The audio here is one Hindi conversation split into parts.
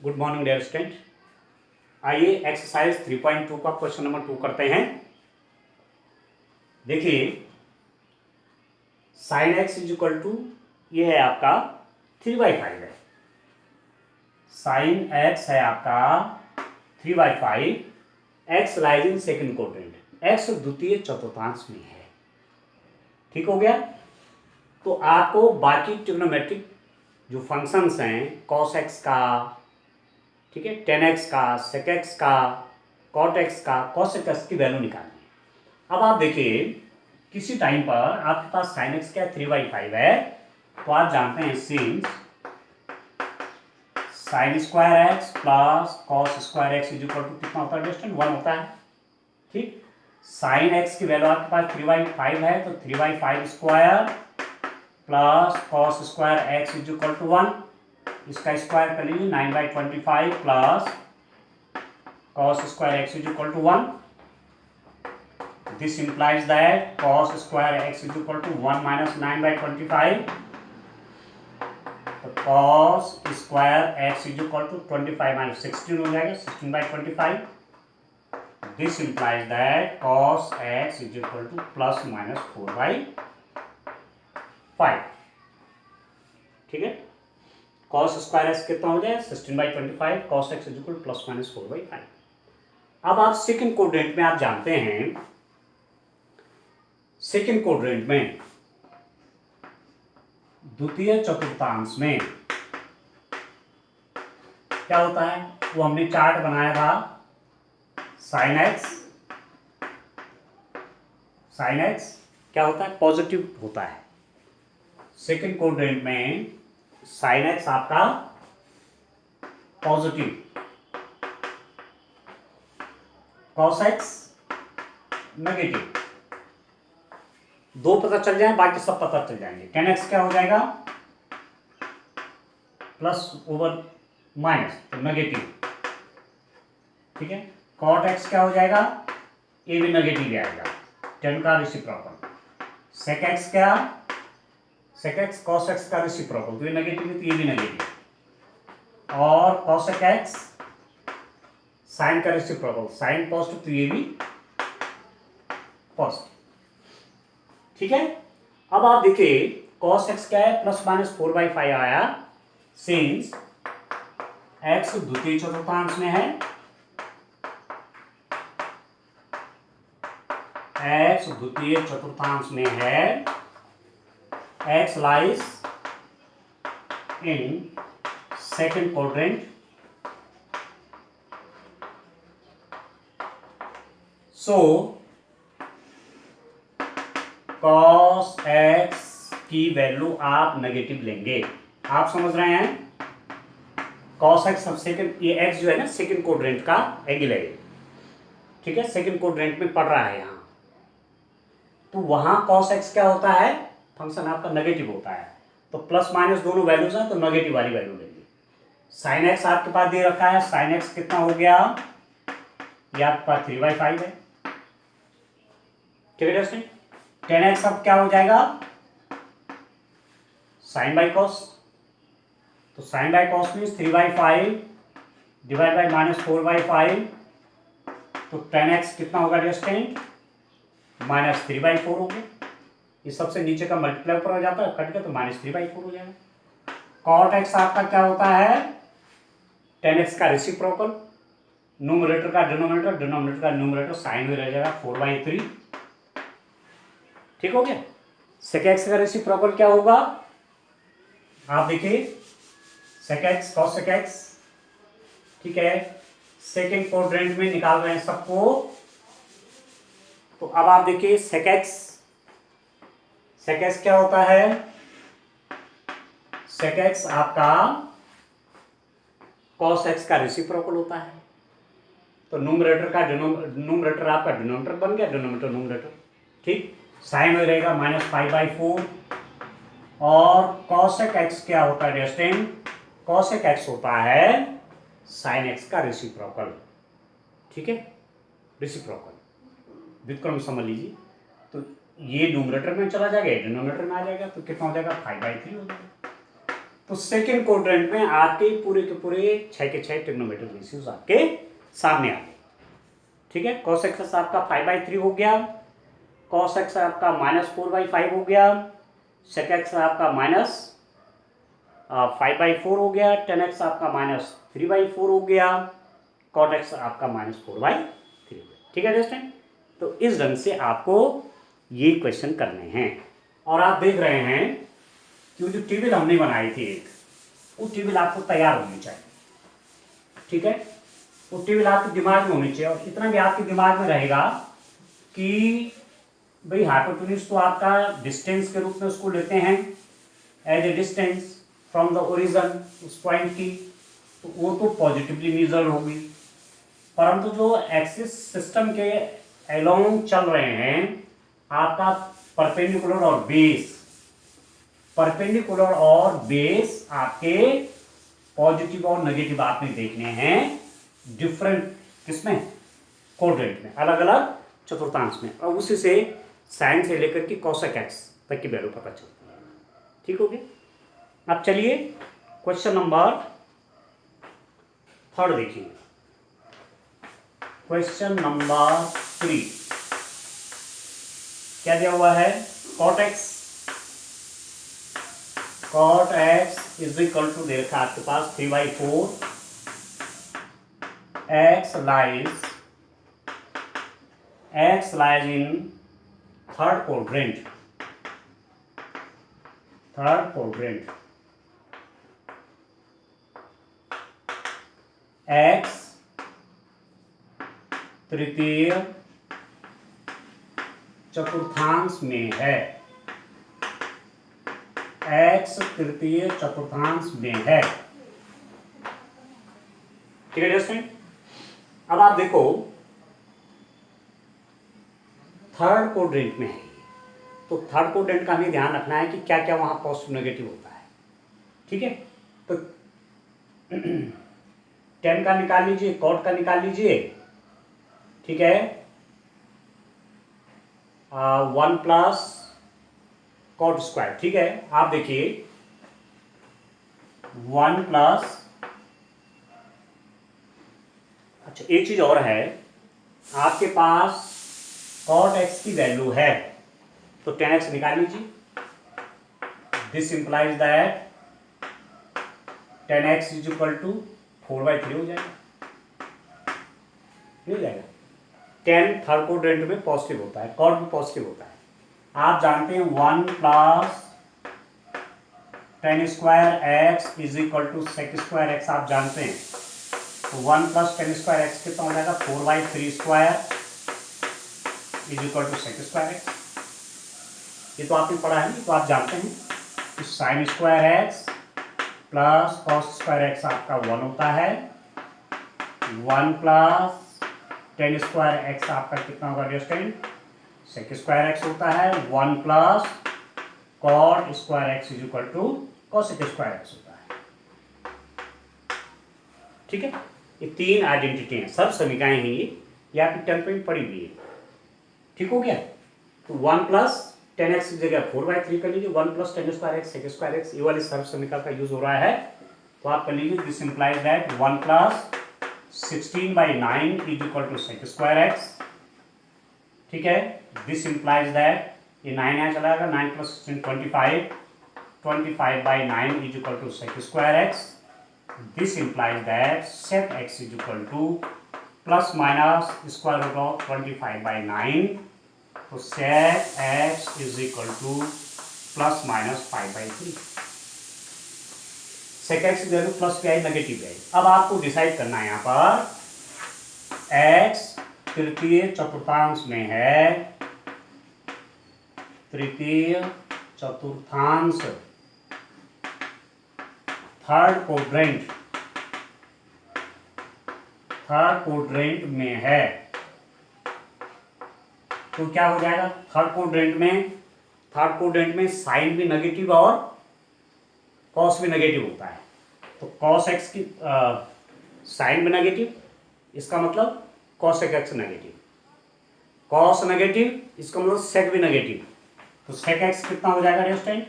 Good morning dear student. आइए एक्सरसाइज 3.2 का क्वेश्चन नंबर 2 करते हैं। देखिए sine x is equal to, ये है आपका 3/5 है। साइन एक्स है आपका 3/5, x lies in second quadrant, x द्वितीय चतुर्थांश में है। ठीक हो गया। तो आपको बाकी ट्रिग्नोमेट्रिक जो फंक्शंस हैं, कॉस एक्स का, ठीक है, टेन एक्स का, सेक एक्स का, कॉट एक्स का, कॉसेक एक्स की वैल्यू निकालनी है। अब आप देखिए किसी टाइम पर आपके पास साइन एक्स क्या 3/5 है, तो आप जानते हैं since sine square x plus cos square x is equal to कितना होता है डिस्टेंट 1 होता है। ठीक, साइन एक्स की वैल्यू आपके पास 3/5 है, तो 3/5 square plus cos square x is equal to 1, इसका स्क्वायर कर लीजिए 9/25 plus cos square x is equal to 1. This implies that cos square x is equal to 1 minus 9/25. तो cos square x is equal to 25 minus 16 हो जाएगा, 16/25. This implies that cos x is equal to plus minus 4/5. ठीक है, cos square x कितना हो जाएगा 16/25, cos x is equal to plus minus 4/5. अब आप सेकेंड क्वाड्रेंट में आप जानते हैं, सेकेंड क्वाड्रेंट में द्वितीय चतुर्थांश में क्या होता है, वो हमने चार्ट बनाया था। साइन एक्स क्या होता है, पॉजिटिव होता है। सेकेंड क्वाड्रेंट में साइन एक्स आपका पॉजिटिव, कॉस एक्स नेगेटिव। दो पता चल जाए, बाकी सब पता चल जाएंगे। टेन एक्स क्या हो जाएगा प्लस ओवर माइनस, तो नेगेटिव। ठीक है, कॉट एक्स क्या हो जाएगा, ये भी नेगेटिव आएगा, टेन का रेसिप्रोकल। सेक एक्स क्या, सेक एक्स कॉस एक्स का रेसिप्रोकल, तो ये नेगेटिव है, तो ये भी नेगेटिव। और कॉसेक एक्स साइन का रेसिप्रोकल, साइन पॉजिटिव, तो ये भी पॉजिटिव। ठीक है, अब आप देखिए cos x क्या है, प्लस माइनस 4/5 आया, सिंस x द्वितीय चतुर्थांश में है, x द्वितीय चतुर्थांश में है, x lies in second quadrant, so cos x की वैल्यू आप नेगेटिव लेंगे। आप समझ रहे हैं, cos x सब सेकंड, ये x जो है ना सेकंड क्वाड्रेंट का एंगल है। ठीक है, सेकंड क्वाड्रेंट में पड़ रहा है यहाँ, तो वहां cos x क्या होता है, फंक्शन आपका नेगेटिव होता है। तो प्लस माइनस दोनों वैल्यूज हैं, तो नेगेटिव वाली वैल्यू लेंगे। साइन एक्स आपके पास दे रखा है, साइन एक्स कितना हो गया, ये आपके पास 3/5 है। ठीक है दोस्तों, टेन एक्स अब क्या हो जाएगा, साइन बाई कॉस, तो sine by cos means 3/5 divide by minus 4/5, तो टेन एक्स कितना होगा डिस्टेंट माइनस 3/4 हो गया। इस सबसे नीचे का मल्टीप्लाई ऊपर हो जाता है, कट के तो माइनस 3/4 हो जाएगा। कॉट एक्स आपका क्या होता है, टेन एक्स का रेसिप्रोकल, न्यूमरेटर का डिनोमिनेटर, डिनोमिनेटर का न्यूमरेटर, साइन में रह जाएगा 4/3। ठीक हो गया। सेक एक्स का रेसिप्रोकल क्या होगा, आप देखिए sec x cosec x. ठीक है, सेकेंड क्वाड्रेंट में निकाल रहे हैं सबको, तो अब आप देखिए सेक एक्स क्या होता है, सेक एक्स आपका कॉस एक्स का रेसिप्रोकल होता है। तो न्यूमरेटर का न्यूमरेटर आपका डिनोमिनेटर बन गया, डिनोमिनेटर न्यूमरेटर। ठीक, साइन में रहेगा -5/4, और कॉसेक एक्स क्या होता है डिस्टेंट, कॉसेक एक्स होता है साइन एक्स का रेसिप्रोकल। ठीक है, रेसिप्रोकल व्युत्क्रम समझ लीजिए। तो ये न्यूमरेटर में चला जाएगा, डिनोमिनेटर में आ जाएगा, तो कितना हो जाएगा 5/3 हो जाएगा। तो सेकेंड क्वाड्रेंट में आपके पूरे के पूरे 6 के 6 ट्रिग्नोमेट्रिक रेशियोज आपके सामने आ गए। ठीक है, cos x आपका 5/3 हो गया, cos x आपका -4/5 हो गया, sec x आपका -5/4 हो गया, tan x आपका -3/4 हो गया, cot x आपका -4/3 हो गया। ठीक है दोस्तों, तो इस ढंग से आपको ये क्वेश्चन करने हैं। और आप देख रहे हैं कि वो जो टेबल हमने बनाई थी एक, वो टेबल आपको तैयार होनी चाहिए। ठीक है, वो टेबल आपके दिमाग में होनी चाहिए, और इतना भी आपके दिमाग में रहेगा कि भाई हाइपोटेन्यूज तो आपका डिस्टेंस के रूप में उसको लेते हैं, as a distance from the origin, उस पॉइंट की, तो वो तो पॉजिटिवली मेजर्ड होगी। परंतु जो एक्सिस सिस्टम के अलोंग चल रहे हैं, आपका परपेंडिकुलर और बेस, परपेंडिकुलर और बेस आपके पॉजिटिव और नेगेटिव आपने देखने हैं डिफरेंट किसमें, क्वाड्रेंट में, अलग अलग चतुर्थांश में, और उसी से साइन से लेकर के cosec x तक की वैल्यू पता चलती है। ठीक हो गया। अब चलिए क्वेश्चन नंबर 3 देखिए। क्वेश्चन नंबर 3 क्या दिया हुआ है, cot x is equal to दे रखा आपके पास 3/4, x lies in third quadrant, x तृतीय चतुर्थांश में है, x तृतीय चतुर्थांश में है। ठीक है दोस्तों, अब आप देखो थर्ड क्वाड्रेंट में है, तो थर्ड क्वाड्रेंट का हमें ध्यान रखना है कि क्या क्या वहां पॉजिटिव नेगेटिव होता है। ठीक है, तो tan का निकाल लीजिए, cot का निकाल लीजिए। ठीक है, 1 प्लस cot स्क्वायर। ठीक है, आप देखिए 1 प्लस, अच्छा एक चीज और है, आपके पास cot x की वैल्यू है, तो tan x निकाल लीजिए। This implies that tan x is equal to 4/3 हो जाएगा, नहीं जाएगा। tan थर्ड क्वाड्रेंट में पॉजिटिव होता है, cot भी पॉजिटिव होता है। आप जानते हैं 1 plus tan square x is equal to sec square x, आप जानते हैं। तो 1 प्लस tan स्क्वायर x कितना हो जाएगा, 4/3 square is equal to sec square x। ये तो आपने पढ़ा है, तो आप जानते हैं कि sin square x plus cos square x आपका 1 होता है, 1 प्लस tan स्क्वायर x आपका कितना होगा डिस्टेंट, sec स्क्वायर x होता है, 1 plus cot square x is equal to cosec square x होता है। ठीक है, ये 3 आइडेंटिटी हैं, सब समीकरण हैं ये आपकी 10th में पड़ी हुई है। ठीक हो गया, तो 1 प्लस tan x की जगह 4/3 कर लीजिए, 1 plus tan square x sec square x, ये वाले सर्व समीकरण का यूज हो रहा है, तो आप कर लीजिए। This implies that 1 plus 16/9 is equal to sec square x। ठीक है, दिस इंप्लाइज दैट ये 9 यहाँ चला जाएगा, 9 plus 16 25/9 is equal to sec square x। This implies that sec x is equal to plus minus square root of 25/9, तो sec x is equal to plus minus 5/3। sec x की वैल्यू प्लस की आई, नेगेटिव है। अब आपको डिसाइड करना है यहाँ पर x तृतीय चतुर्थांश में है, तृतीय चतुर्थांश थर्ड क्वाड्रेंट में है, तो क्या हो जाएगा, थर्ड क्वाड्रेंट में साइन भी नेगेटिव और कॉस भी नेगेटिव होता है। तो cos x की साइन भी नेगेटिव, इसका मतलब cosec x negative, cos negative इसका मतलब sec भी नेगेटिव, तो sec x कितना हो जाएगा डिस्टेंट,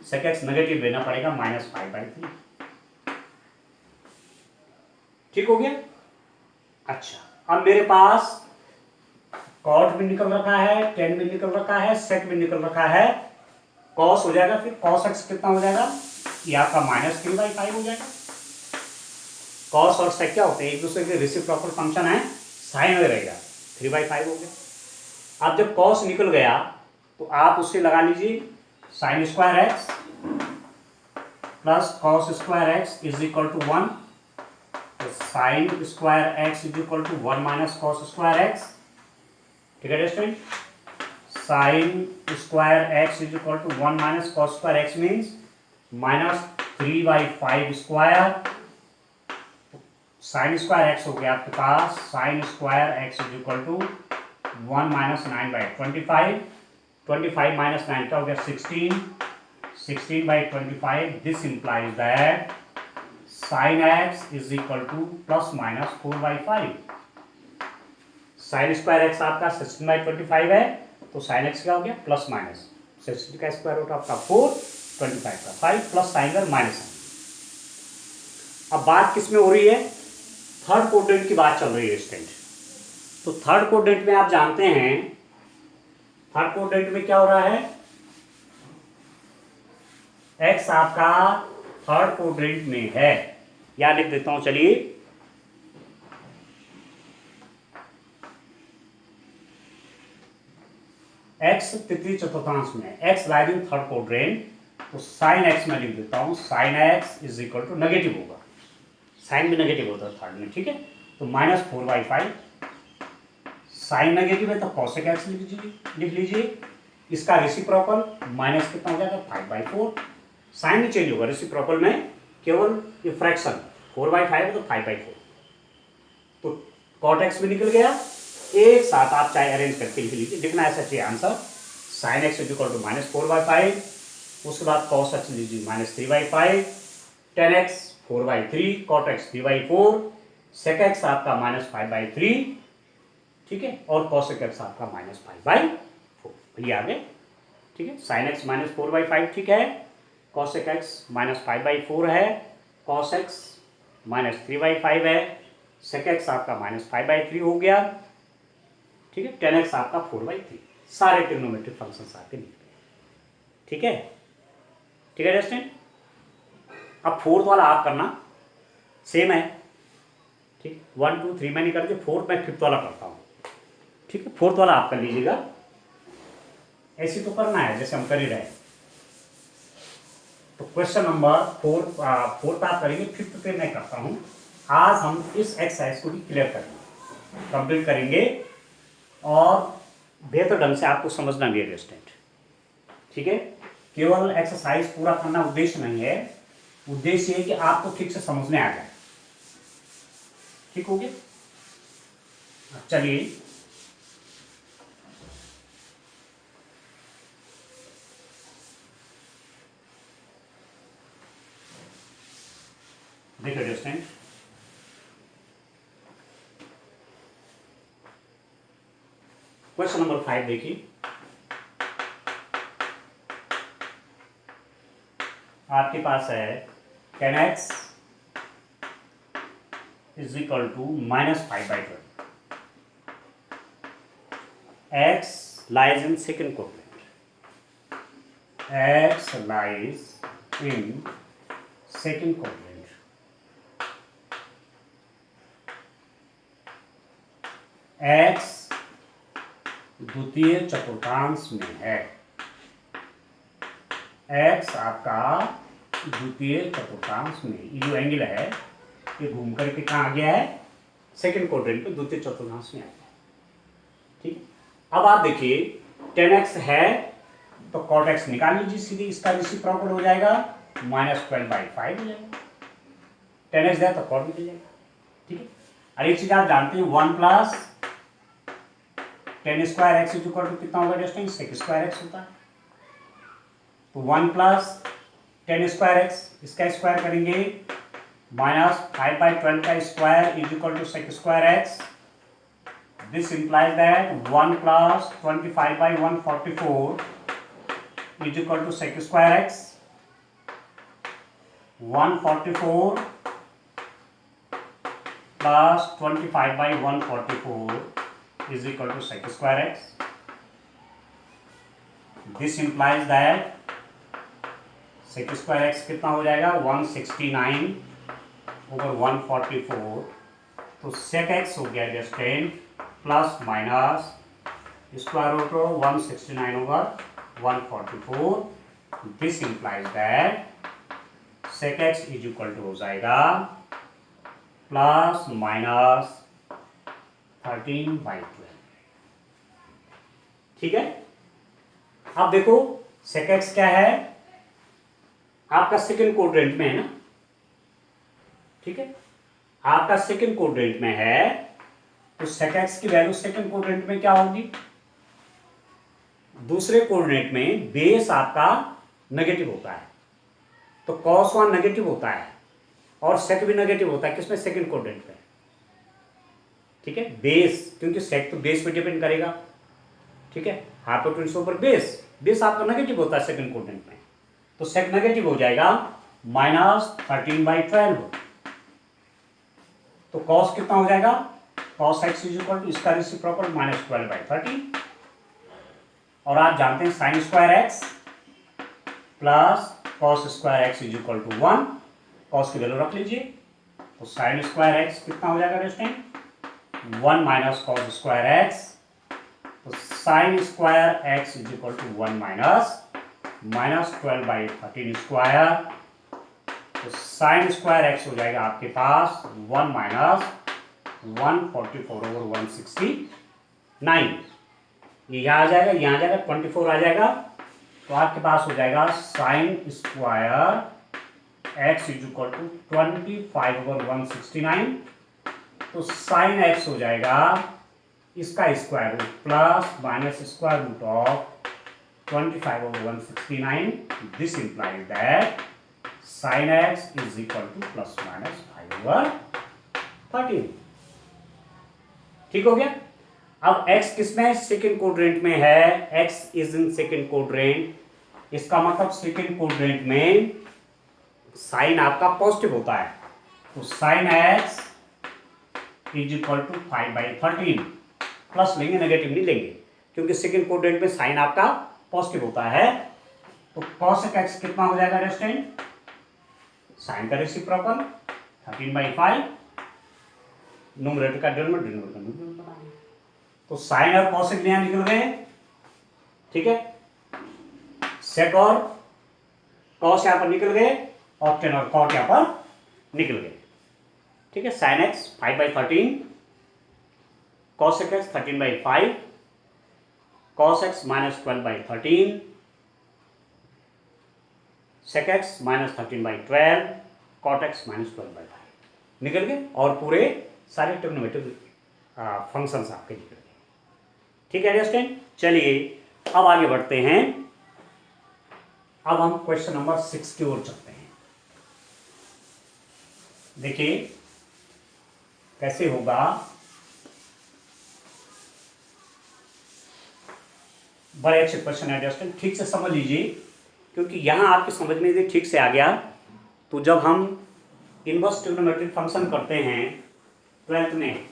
सेक एक्स नेगेटिव लेना पड़ेगा -5/3। ठीक हो गया। अच्छा, अब मेरे पास कॉट भी निकल रखा है, टेन भी निकल रखा है, सेक भी निकल रखा है, कॉस हो जाएगा, फिर कॉस एक्स कितना हो जाएगा, ये आपका -3/5 हो जाएगा। कॉस और सेक क्या होते हैं, एक दूसरे के रेसिप्रोकल फंक्शन है, साइन में रहेगा, 3/5 हो गया। अब जब कॉस निकल गया तो आप उससे लगा लीजिए sine square x plus cos square x is equal to 1, sine square x is equal to 1 minus cos square x. ठीक है student, sine square x is equal to 1 minus cos square x means -3/5 square. Sine square x हो गया आपके पास, sine square x is equal to 1 minus 9/25, 25 minus 9 का हो गया 16, 16/25। This implies that sine x is equal to ±4/5। Sine square x आपका 16/25 है, तो साइन एक्स क्या हो गया प्लस माइनस 16 का स्क्वायर रूट आपका 4, 25 का 5 प्लस साइन का माइनस। अब बात किस में हो रही है, थर्ड क्वाड्रेंट की बात चल रही है स्टूडेंट। तो थर्ड क्वाड्रेंट में आप जानते हैं, थर्ड क्वाड्रेंट में क्या हो रहा है, एक्स आपका थर्ड क्वाड्रेंट में है, या लिख देता हूं चलिए, एक्स तृतीय चतुर्थांश में, x lies in third quadrant, तो साइन एक्स में लिख देता हूं, sine x is equal to negative होगा, साइन भी नेगेटिव होता है थर्ड में। ठीक है, तो -4/5, साइन नेगेटिव है तो कॉसेक एक्स लिख लीजिए, इसका रेसिप्रोकल माइनस कितना हो जाएगा 5/4, साइन नहीं चेंज होगा, रेसिप्रोकल में केवल ये फ्रैक्शन 4/5 है तो 5/4, तो कॉट एक्स भी निकल गया। एक साथ आप चाहे अरेंज करके लिख लीजिए, लिखना ऐसा चाहिए answer, sine x is equal to -4/5, उसके बाद कॉस एक्स लीजिए -3/5, tan x 4/3, cot x 3/4, sec x आपका -5/3, ठीक है, और कॉसेक एक्स आपका -5/4, ये आ गए। ठीक है, साइन एक्स -4/5 ठीक है, कॉसेक एक्स -5/4 है, कॉस एक्स -3/5 है, सेक एक्स आपका -5/3 हो गया। ठीक है, टेन एक्स आपका 4/3, सारे ट्रिग्नोमेट्रिक फंक्शंस आपके निकल गए। ठीक है, ठीक है स्टूडेंट। अब फोर्थ वाला आप करना, सेम है। ठीक, 1 2 3 मैं नहीं करके फोर्थ में फिफ्थ वाला करता हूँ। ठीक है, फोर्थ वाला आप कर लीजिएगा, ऐसे तो करना है जैसे हम कर ही रहे हैं। तो क्वेश्चन नंबर फोर्थ आप करेंगे, फिफ्थ पे मैं करता हूँ। आज हम इस एक्सरसाइज को भी क्लियर करेंगे, कंप्लीट करेंगे, और बेहतर ढंग से आपको समझना भी है स्टूडेंट। ठीक है, केवल एक्सरसाइज पूरा करना उद्देश्य नहीं है, उद्देश्य है कि आपको ठीक से समझने आ जाए। ठीक हो गया, चलिए देखिए स्टूडेंट, क्वेश्चन नंबर 5 देखिए, आपके पास है tan x is equal to -5/12, x lies in second quadrant, x lies in second quadrant, x द्वितीय चतुर्थांश में है, एक्स आपका द्वितीय चतुर्थांश में, ये जो एंगल है ये घूम करके कहाँ आ गया है, सेकंड क्वाड्रेंट पे द्वितीय चतुर्थांश में आ गया। ठीक है, अब आप देखिए टेन एक्स है तो कॉट एक्स निकाल लीजिए सीधे, इसका रेसिप्रोकल हो जाएगा -12/5 हो जाएगा, टेन एक्स है तो कॉट निकल जाएगा। ठीक है, और एक चीज आप जानते हैं 1 plus tan square x is equal to कितना होगा डिस्टेंस, सेक स्क्वायर एक्स होता है, तो 1 प्लस टेन स्क्वायर एक्स, इसका स्क्वायर करेंगे -5/12 का square is equal to sec square x, this implies that 1 plus 25/144 is equal to sec square x. 144 plus 25 by 144 is equal to sec square x. This implies that sec square x कितना हो जाएगा 169 over 144. तो sec x हो गया distant plus minus square root 169 over 144. This implies that sec x is equal to हो जाएगा प्लस माइनस 13/12. ठीक है, अब देखो sec x क्या है, आपका सेकंड क्वाड्रेंट में है ना. ठीक है, आपका सेकंड क्वाड्रेंट में है तो sec x की वैल्यू सेकंड क्वाड्रेंट में क्या होगी, दूसरे कोऑर्डिनेट में बेस आपका नेगेटिव होता है तो cos 1 नेगेटिव होता है और sec भी नेगेटिव होता है. किसमें, सेकंड क्वाड्रेंट में. ठीक है, बेस, क्योंकि sec तो बेस पे डिपेंड करेगा. ठीक है, हाइपोटेन्यूज ऊपर बेस, बेस आपका नेगेटिव होता है सेकंड क्वाड्रेंट में, तो sec नेगेटिव हो जाएगा -13/12. तो cos कितना हो जाएगा, cos x is equal to इसका रेसिप्रोकल -12/13. और आप जानते हैं sin square x plus cos square x is equal to 1. cos की वैल्यू रख लीजिए तो sin स्क्वायर एक्स कितना हो जाएगा रेस्टेंट 1 माइनस cos स्क्वायर एक्स. तो sin square x is equal to 1 minus 12/13 square. तो sin स्क्वायर एक्स हो जाएगा आपके पास 1 माइनस 144 over 169. ये यहाँ आ जाएगा, यहाँ आ जाएगा, 24 आ जाएगा. तो आपके पास हो जाएगा sin square x is equal to 25 over 169. तो sin एक्स हो जाएगा इसका square root plus minus square root of 25 over 169. This implies that sin x is equal to plus minus 5 over 13. ठीक हो गया. अब x किसमें, सेकंड क्वाड्रेंट में है, x is in second quadrant. इसका मतलब सेकंड क्वाड्रेंट में साइन आपका पॉजिटिव होता है तो sin x is equal to 5/13. Plus लेंगे, नेगेटिव नहीं लेंगे, क्योंकि सेकंड क्वाड्रेंट में साइन आपका पॉजिटिव होता है. तो cos x कितना हो जाएगा रेस्टेंट, साइन का रेसिप्रोकल 13/5. न्यूमरेटर का डिनोमिनेटर बनाएंगे तो साइन और cos यहाँ निकल गए. ठीक है, sec और cos यहाँ पर निकल गए और tan और cot यहाँ पर निकल गए. ठीक है, sin x 5/13, cos x 13/5, cos x -12/13, sec x -13/12, cot x -12/5 निकल गए और पूरे सारे ट्रिग्नोमेट्रिक फंक्शंस आपके निकल गए. ठीक है अंडरस्टैंड. चलिए अब आगे बढ़ते हैं. अब हम क्वेश्चन नंबर 6 की ओर चलते हैं. देखिए कैसे होगा. बड़े अच्छे क्वेश्चन है अंडरस्टैंड, ठीक से समझ लीजिए, क्योंकि यहां आपकी समझ में यदि ठीक से आ गया तो जब हम इनवर्स ट्रिग्नोमेट्रिक फंक्शन करते हैं 12th में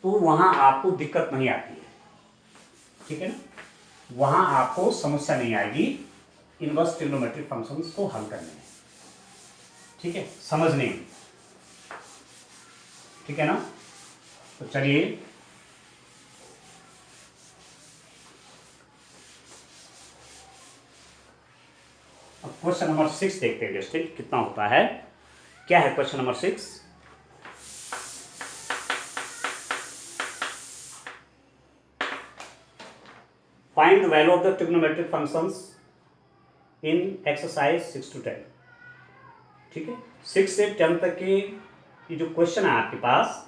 तो वहां आपको दिक्कत नहीं आती है. ठीक है ना, वहां आपको समस्या नहीं आएगी इनवर्स ट्रिग्नोमेट्रिक फंक्शंस को हल करने में. ठीक है, समझने में. ठीक है ना, तो चलिए अब क्वेश्चन नंबर 6 देखते हैं डिस्ट्रिक्ट कितना होता है. क्या है question number 6. Find the value of the trigonometric functions in exercise 6 to 10. ठीक है, 6 से 10 तक के ये जो क्वेश्चन है आपके पास.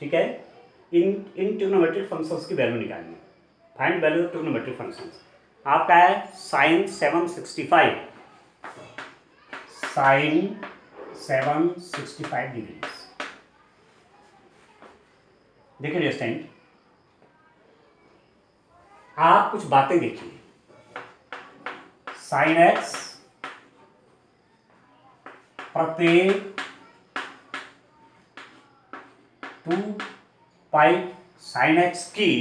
ठीक है, इन ट्रिग्नोमेट्रिक फंक्शंस की वैल्यू निकालनी है. Find value of trigonometric functions. आपका है sin 765, sin 765 डिग्री. देखिए डिस्टेंट, आप कुछ बातें देखिए. sin x प्रत्येक 2 पाई साइन एक्स की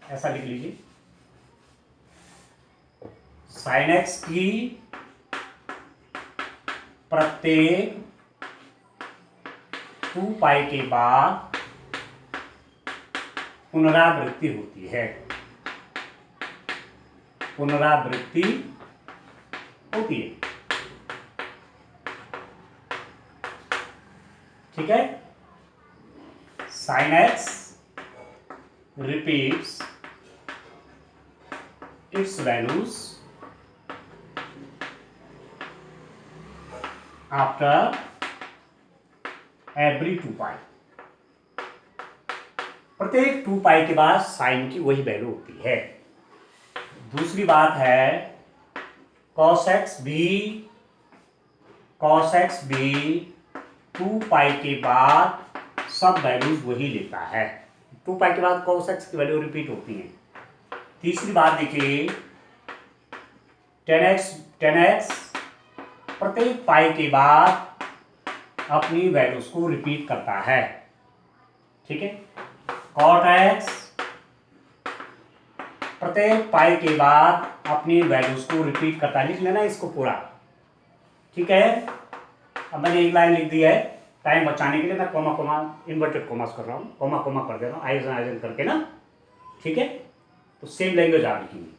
ऐसा लिख लीजिए, साइन एक्स की प्रत्येक 2 पाई के बाद पुनरावृत्ति होती है, पुनरावृत्ति होती है। ठीक है, sine x repeats it's values after every 2 पाई। प्रत्येक 2 पाई के बाद साइन की वही वैल्यू होती है। दूसरी बात है cos x भी 2 पाई के बाद सब वैल्यूज वही लेता है। 2 पाई के बाद cos x की वैल्यू रिपीट होती है। तीसरी बात देखिए, tan x प्रत्येक पाई के बाद अपनी वैल्यूज को रिपीट करता है। ठीक है, cot x प्रत्येक पाई के बाद अपनी वैल्यूज को रिपीट करता है। लिख लेना इसको पूरा। ठीक है, अब मैंने एक लाइन लिख दी है, टाइम बचाने के लिए मैं कोमा कोमा इन्वर्टेड कोमास कर रहा हूँ, कोमा कोमा कर दे रहा हूँ आइजन आइजन करके ना। ठीक है, तो सेम लैंग्वेज आप लिखेंगे।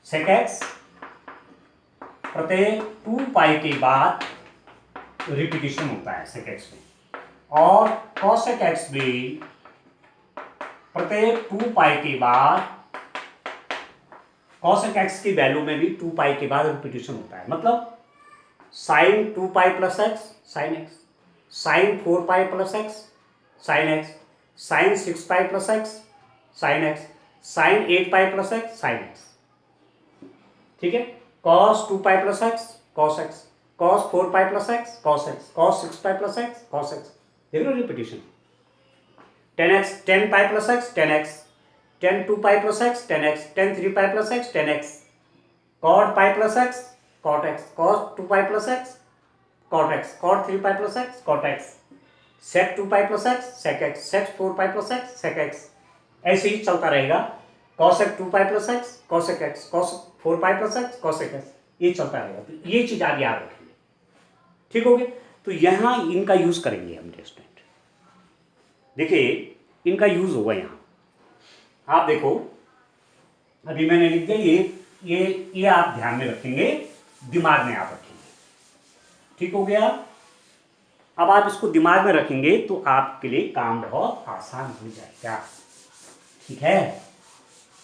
सेक एक्स प्रत्येक 2 पाई के बाद रिपीटिशन होता है सेक एक्स में, और कॉसेक एक्स भी प्रत्येक 2 पाई के बाद कॉसेक एक्स की वैल्यू में भी 2 पाई के बाद रिपीटिशन होता है। मतलब sine 2 pi plus x sine x, sine 4 pi plus x sine x, sine 6 pi plus x sine x, sine 8 pi plus x sine x. ठीक है, cos 2 pi plus x cos x, cos 4 pi plus x cos x, cos 6 pi plus x cos x. देख लो repetition. Tan x 10 pi plus x tan x, tan 2 pi plus x tan x, tan 3 pi plus x tan x, cot pi plus x cot x, cos 2 pi plus x cot x, cot 3 pi plus x cot x, sec 2 pi plus x sec x, sec 4 pi plus x sec x. ऐसे ही चलता रहेगा। Cosec 2 pi plus x cosec x, cos 4 pi plus x cosec x, ये चलता रहेगा। तो ये चीज आप याद रखेंगे। ठीक हो गया, तो यहां इनका यूज करेंगे हम स्टूडेंट। देखिए इनका यूज होगा यहां। आप देखो अभी मैंने लिख दिया, ये आप ध्यान में रखेंगे, दिमाग में आप रखेंगे। ठीक हो गया, अब आप इसको दिमाग में रखेंगे तो आपके लिए काम बहुत आसान हो जाएगा। ठीक है,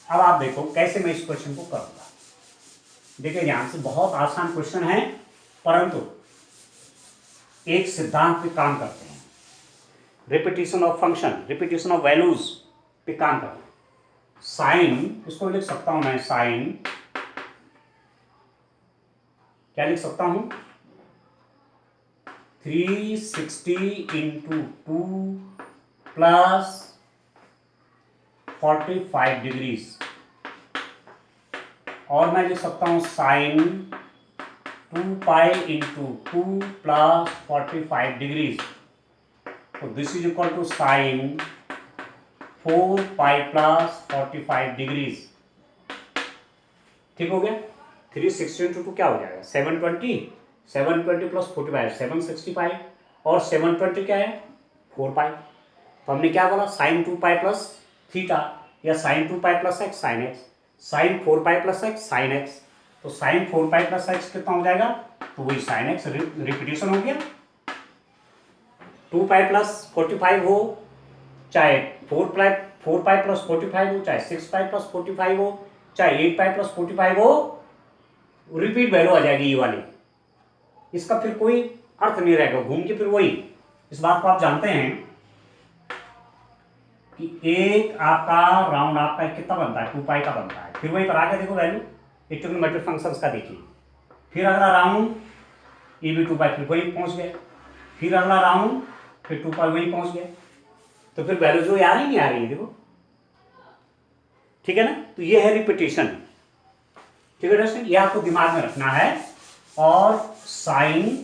अब आप देखो कैसे मैं इस क्वेश्चन को करूंगा। देखिए ध्यान से, बहुत आसान क्वेश्चन है, परंतु एक सिद्धांत पे काम करते हैं। Repetition of function, repetition of values पे काम करते हैं। साइन, इसको लिख सकता हूं मैं, साइन क्या लिख सकता हूं, 360 इंटू 2 प्लस 45 डिग्रीज, और मैं लिख सकता हूं sine 2 pi into 2 plus 45 degrees. तो this is equal to sine 4 pi plus 45 degrees. ठीक हो गया, 360 इंटू 2 क्या हो जाएगा 720, 720 प्लस 45 765, और 720 क्या है 4 पाई। तो हमने क्या बोला, साइन 2 पाई प्लस थीटा, या sine 2 pi plus x sine x, sine 4 pi plus x sine x. तो साइन 4 पाई प्लस एक्स कितना हो जाएगा, तो वही साइन एक्स रिपीटिशन हो गया। 2 पाई प्लस 45 हो, चाहे 4 पाई प्लस 45 हो, चाहे 6 पाई प्लस 45 हो, चाहे 8 पाई प्लस 45 हो, रिपीट वैल्यू आ जाएगी ये वाली। इसका फिर कोई अर्थ नहीं रहेगा, घूम के फिर वही। इस बात को आप जानते हैं कि एक आपका राउंड आपका कितना बनता है 2 पाई का बनता है, फिर वही पर आगे देखो वैल्यू एक ट्रिग्नोमेट्रिक फंक्शंस का देखिए। फिर अगला राउंड ये भी 2 पाई, फिर वही पहुंच गए, फिर अगला राउंड फिर 2 पाई वही पहुंच गए। तो फिर वैल्यू जो आ रही नहीं आ रही है देखो। ठीक है ना, तो ये है रिपीटिशन। ठीक है दोस्तों, ये आपको दिमाग में रखना है। और साइन,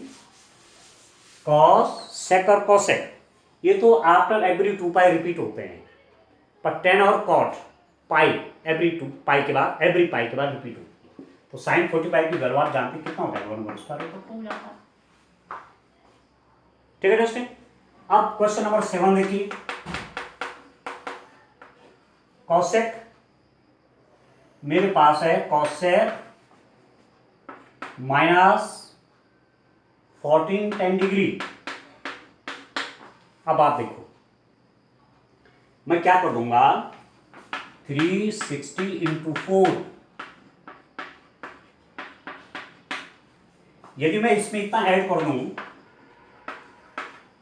कॉस, सेक और कोसेक ये तो आफ्टर एवरी 2 पाई रिपीट होते हैं, पर टेन और कॉट पाई एवरी 2 पाई के बाद, एवरी पाई के बाद रिपीट होती है। तो साइन 45 की वैल्यू आप जानते हैं कितना होता है, 1/√2 हो जाता है। ठीक है दोस्तों, अब क्वेश्चन नंबर 7 देखिए। कॉसेक, मेरे पास है कॉसेक -14 10 डिग्री। अब आप देखो, मैं क्या कर दूंगा, 360 इंटू 4। यदि मैं इसमें इतना ऐड कर दूं,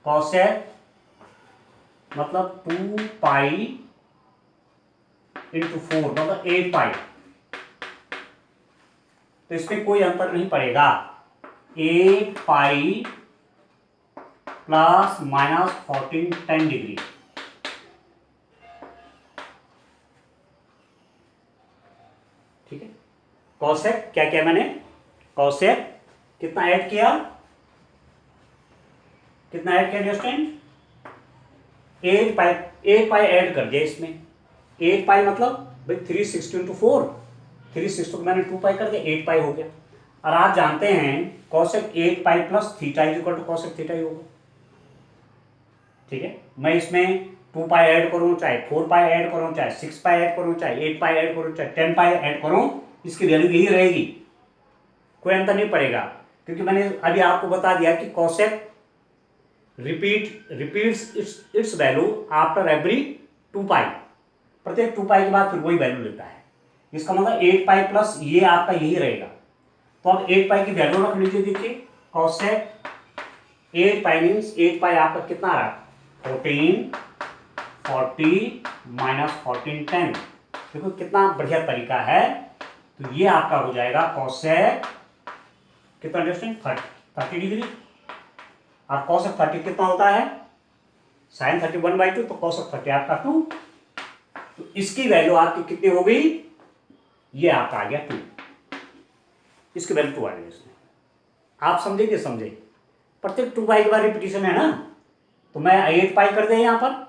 कॉसेक मतलब 2 पाई इंटू 4 मतलब 8 पाई, तो इसमें कोई अंतर नहीं पड़ेगा। 8 पाई प्लस -14 10 डिग्री। ठीक है, कॉसेक क्या किया मैंने, कॉसेक कितना ऐड किया, कितना ऐड किया स्टूडेंट, 8 पाई, 8 पाई ऐड कर दिया इसमें। 8 पाई मतलब भाई 360 इंटू 4, 360 को मैंने 2 पाई कर दिया, 8 पाई हो गया। और आप जानते हैं cosec 8 pi plus theta is equal to cosec theta ही होगा। ठीक है, मैं इसमें 2 पाई ऐड करूं, चाहे 4 पाई ऐड करूं, चाहे 6 पाई ऐड करूं, चाहे 8 पाई ऐड करूं, चाहे 10 पाई ऐड करूं, इसकी वैल्यू यही रहेगी, कोई अंतर नहीं पड़ेगा। क्योंकि मैंने अभी आपको बता दिया कि cosec repeats it's value after every 2 पाई, प्रत्येक 2 पाई के बाद फिर वही वैल्यू लेता है। इसका मतलब 8 पाई प्लस ये आपका यही रहेगा। तो अब 8 पाई की वैल्यू रख लीजिए। देखिए कॉसेक 8 पाई मीन्स 8 पाई आपका कितना आ रहा है, 14 40 -14 10। देखो कितना बढ़िया तरीका है। तो ये आपका हो जाएगा कॉसेक कितना डिस्टेंस 30 डिग्री। और कॉसेक 30 कितना होता है, साइन 30 1/2, तो कॉसेक 30 आपका 2। तो इसकी वैल्यू आपकी कितनी हो गई, ये आपका आ गया 2, इसकी वैल्यू 2 आ गई इसमें। आप समझे कि समझे, प्रत्येक 2 पाई के बाद रिपीटिशन है ना, तो मैं 8 पाई कर दिया यहाँ पर।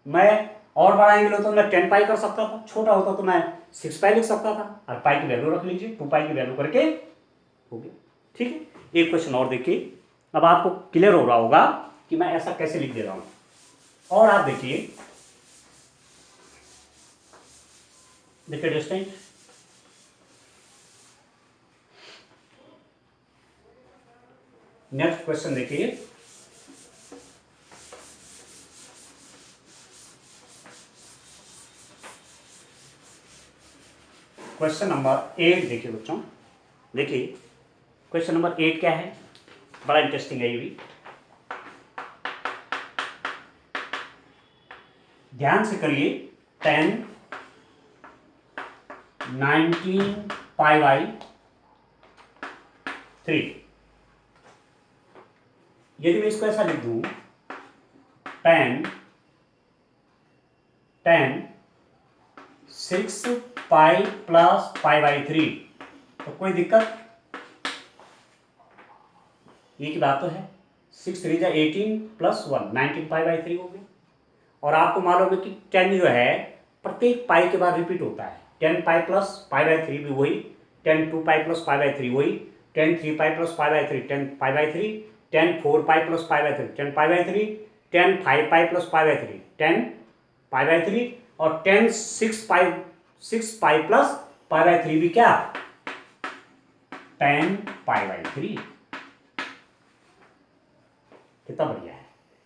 मैं और बड़ा एंगल होता तो मैं 10 पाई कर सकता था, छोटा होता तो मैं 6 पाई लिख सकता था। और पाई की वैल्यू रख लीजिए, 2 पाई की वैल्यू करके हो गया। ठीक है, एक क्वेश्चन और देखिए, अब आपको क्लियर हो रहा होगा कि मैं ऐसा कैसे लिख दे रहा हूं। और आप देखिए, देखिए डिस्टेंस, नेक्स्ट क्वेश्चन देखिए। क्वेश्चन नंबर 8 देखिए बच्चों, देखिए क्वेश्चन नंबर 8 क्या है, बड़ा इंटरेस्टिंग है ये भी, ध्यान से करिए। 10 19 पाई 3। यदि मैं इसको ऐसा लिख दूं, 10 6 पाई प्लस पाई 3, तो कोई दिक्कत, ये की बात तो है। 6 3 जा 18 प्लस 1 19 पाई 3 हो गया। और आपको मालूम है कि 10 जो है प्रत्येक पाई के बाद रिपीट होता है। 10 पाई प्लस पाई 3 भी वही, 10 2 पाई प्लस पाई 3 वही, 10 3 पाई प्लस पाई 3 10 पाई 3, 10 4 पाई प्लस पाई 3 10 पाई 3, 10 5 पाई प्लस पाई 3 10 पाई 3, और 10 6 पाई प्लस पाई 3 भी क्या, 10 पाई 3। कितना बढ़िया है,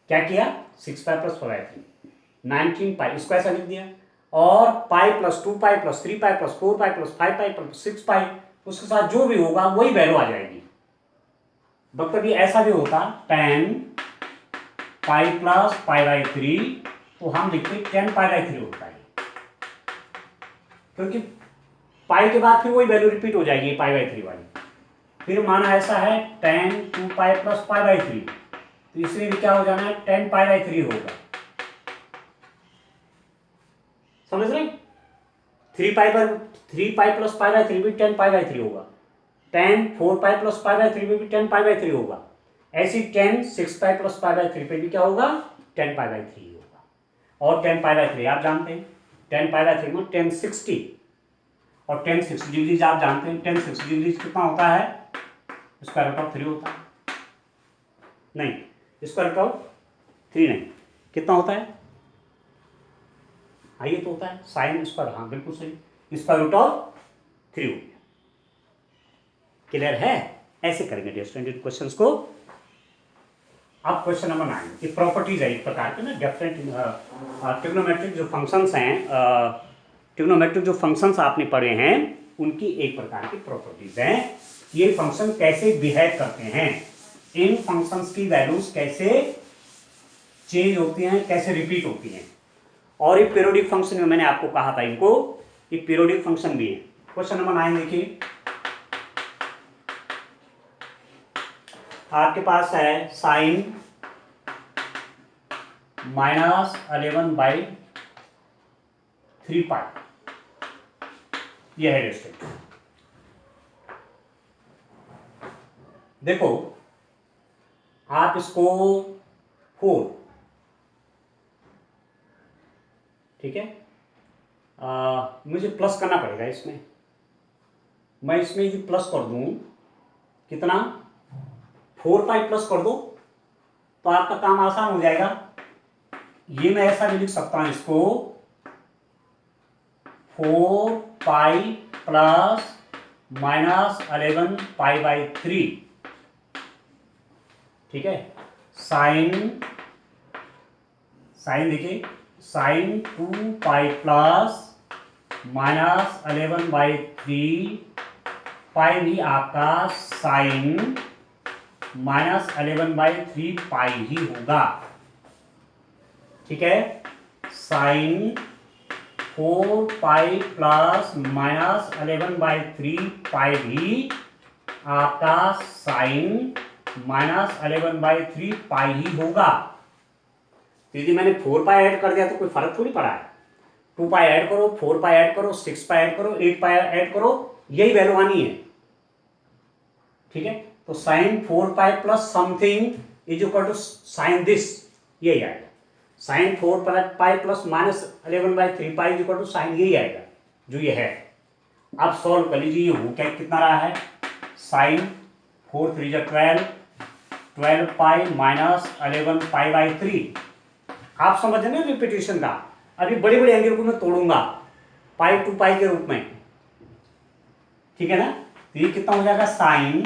क्या किया, 6 पाई प्लस पाई 19 पाई, इसको ऐसा लिख दिया। और pi plus 2 pi plus 3 pi plus 4 pi plus 5 pi plus 6 पाई, उसके साथ जो भी होगा वही वैल्यू आ जाएगी। मतलब ये ऐसा भी होता 10 पाई प्लस पाई 3, तो हम लिखते 10 पाई 3 होता है, क्योंकि पाई के बाद फिर वही वैल्यू रिपीट हो जाएगी पाई 3 वाली। फिर माना ऐसा है 10 2 पाई प्लस पाई 3, तो इसमें भी क्या हो जाना है, 10 पाई 3 होगा। समझ रहे, 3 पाई प्लस पाई बाई 3 भी 10 पाई बाई 3 होगा। 10 4 पाई प्लस पाई बाई 3 पे भी 10 पाई बाई 3 होगा। ऐसी 10 6 पाई प्लस पाई बाई 3 पे भी क्या होगा, 10 पाई बाई 3 होगा। और 10 पाई बाई 3 आप जानते हैं, 10 पाई बाई 3 में 1060, और 1060 डिग्रीज आप जानते हैं, 1060 डिग्रीज कितना होता है, स्क्वायर रूट ऑफ 3 होता है। नहीं, स्क्वायर रूट ऑफ 3 नहीं, कितना होता है, हाँ ये तो होता है साइन स्क्वायर, हाँ बिल्कुल सही, स्क्वायर रूट ऑफ 3 हो गया। क्लियर है? ऐसे करेंगे डियर स्टूडेंट क्वेश्चंस को। अब क्वेश्चन नंबर 9, ये प्रॉपर्टीज है एक प्रकार के ना, डिफरेंट ट्रिग्नोमेट्रिक जो फंक्शंस हैं, ट्रिग्नोमेट्रिक जो फंक्शंस आपने पढ़े हैं उनकी एक प्रकार की प्रॉपर्टीज हैं। ये फंक्शन कैसे बिहेव करते हैं, इन फंक्शंस की वैल्यूज कैसे चेंज होती हैं, कैसे रिपीट होती हैं। और ये पीरियोडिक फंक्शन में मैंने आपको कहा था इनको, ये पीरियोडिक फंक्शन भी है। क्वेश्चन नंबर 9 देखिए, आपके पास है साइन -11/3 पाई, यह है डिस्ट्रिक्ट। देखो आप इसको 4, ठीक है, मुझे प्लस करना पड़ेगा इसमें, मैं इसमें यदि प्लस कर दूं, कितना 4 पाई प्लस कर दो तो आपका काम आसान हो जाएगा। ये मैं ऐसा भी लिख सकता हूं इसको 4 पाई प्लस -11 पाई/3, ठीक है। साइन देखिए साइन 2 पाई प्लस -11/3 पाई भी आपका साइन -11/3 पाई ही होगा, ठीक है। साइन 4 पाई प्लस -11/3 पाई भी आपका साइन -11/3 पाई ही होगा। यदि मैंने 4 पाई ऐड कर दिया तो कोई फर्क थोड़ी पड़ा है। 2 पाई ऐड करो, 4 पाई ऐड करो, 6 पाई ऐड करो, 8 पाई ऐड करो, यही वैल्यू आनी है, ठीक है। तो sine 4 pi plus something is equal to sine this, यही आएगा। Sine 4 pi plus -11/3 pi is equal to sine, यही आएगा जो ये है। अब सॉल्व कर लीजिए, ये हो क्या कितना रहा है, साइन 4 3 12, 12 पाई -11 पाई/3। आप समझ रहे हैं रिपीटेशन का, अभी बड़े बड़े एंगल को मैं तोड़ूंगा पाई टू पाई के रूप में, ठीक है ना। तो ये कितना हो जाएगा, साइन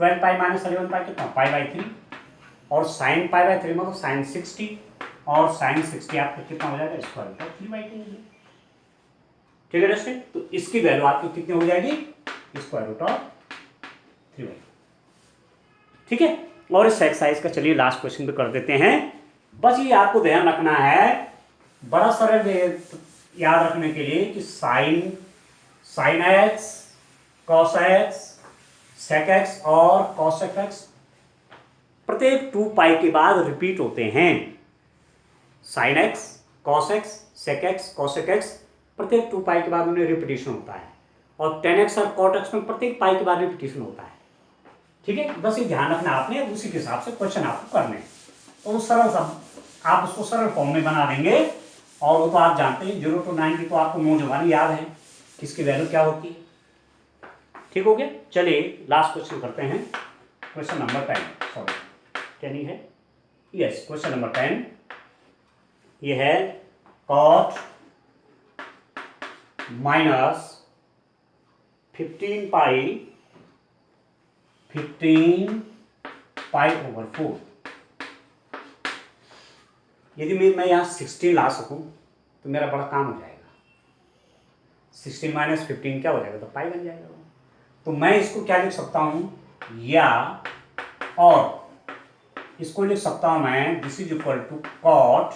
12 पाई -11 पाई कितना पाई/3, और साइन पाई/3 मतलब साइन 60, और साइन 60 आपका कितना हो जाएगा, स्क्वायर रूट ऑफ 3/2, ठीक है दोस्तों। तो इसकी वैल्यू आपकी कितनी हो जाएगी, स्क्वायर रूट ऑफ 3/2, ठीक है। और इस एक्सरसाइज का चलिए लास्ट क्वेश्चन पे कर देते हैं। बस ये आपको ध्यान रखना है, बड़ा सरल याद रखने के लिए कि sine x, cos x, sec x और कॉसेक एक्स प्रत्येक 2 पाई के बाद रिपीट होते हैं। Sine x, cos x, sec x, cosec x प्रत्येक 2 पाई के बाद उन्हें रिपीटेशन होता है, और टेन एक्स और कॉट एक्स में प्रत्येक पाई के बाद रिपीटेशन होता है, ठीक है। बस ये ध्यान रखना आपने, उसी के हिसाब से क्वेश्चन आपको करने, और सरल सब आप उसको सरल फॉर्म में बना देंगे। और वो तो आप जानते हैं 0 to 9 की तो आपको मूल जवानी याद है, किसकी वैल्यू क्या होती है, ठीक हो गया। चलिए लास्ट क्वेश्चन करते हैं, क्वेश्चन नंबर 10, सॉरी 10 ही है, यस क्वेश्चन नंबर 10। ये है कॉट -15 पाई/4। यदि मैं यहाँ 16 ला सकूँ तो मेरा बड़ा काम हो जाएगा। 16 - 15 क्या हो जाएगा, तो पाई बन जाएगा। तो मैं इसको क्या लिख सकता हूँ, या और इसको लिख सकता हूँ मैं, this is equal to cot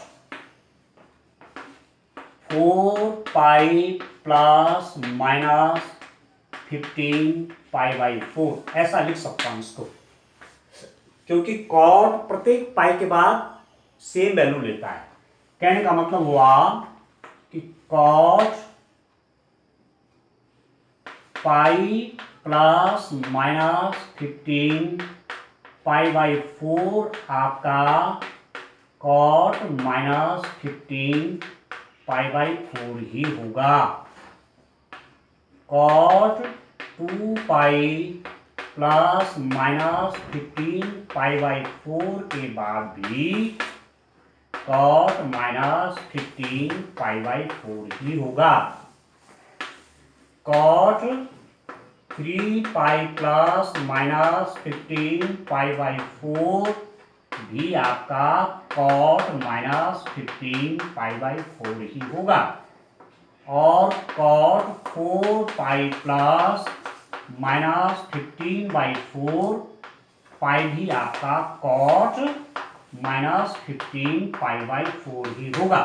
4 pi plus -15 पाई/4, ऐसा लिख सकता हूँ इसको, क्योंकि कॉट प्रत्येक पाई के बाद सेम वैल्यू लेता है। कहने का मतलब हुआ कि कॉट पाई प्लस माइनस 15 पाई/4 आपका कॉट माइनस 15 पाई/4 ही होगा। कॉट 2 पाई प्लस माइनस 15 पाई/4 के बाद भी कॉट माइनस 15 पाई/4 ही होगा। कॉट 3 पाई प्लस माइनस 15 पाई/4 भी आपका कॉट माइनस 15 पाई/4 ही होगा। और कॉट 4 पाई प्लस माइनस 15/4 पाई भी आपका कॉट माइनस 15 पाई/4 ही होगा।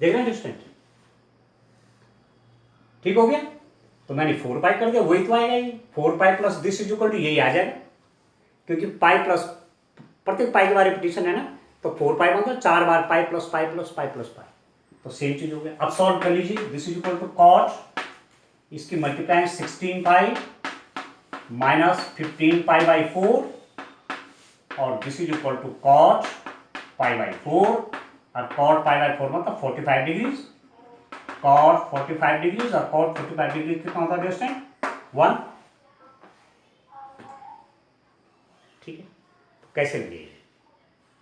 देख रहे हैं डिस्टेंस? ठीक हो गया। तो मैंने 4 पाई कर दिया, वही तो आएगा, ये 4 pi plus this is equal to यही आ जाएगा, क्योंकि पाई प्लस प्रत्येक पाई के बाद रिपीटिशन है ना, तो 4 पाई मतलब 4 बार pi plus pi plus pi plus pi, तो सेम चीज हो गया। अब सॉल्व कर लीजिए। This is equal to cot, इसकी मल्टीप्लाई 16 पाई माइनस 15 पाई/4 और this is equal to cot पाई/4 और कॉट पाई/4 मतलब 45 डिग्रीज। कॉट 45 डिग्रीज और कॉट 45 डिग्री कितना होता है डिस्टेंस? 1। ठीक है, तो कैसे लगे?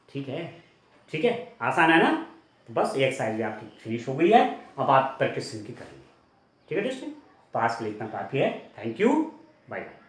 ठीक है, ठीक है, आसान है ना। तो बस एक एक्सरसाइज भी आपकी फिनिश हो गई है। अब आप प्रैक्टिस इनकी करेंगे। ठीक है डिस्टेंस, तो आज के लिए इतना काफी है। Thank you, bye bye.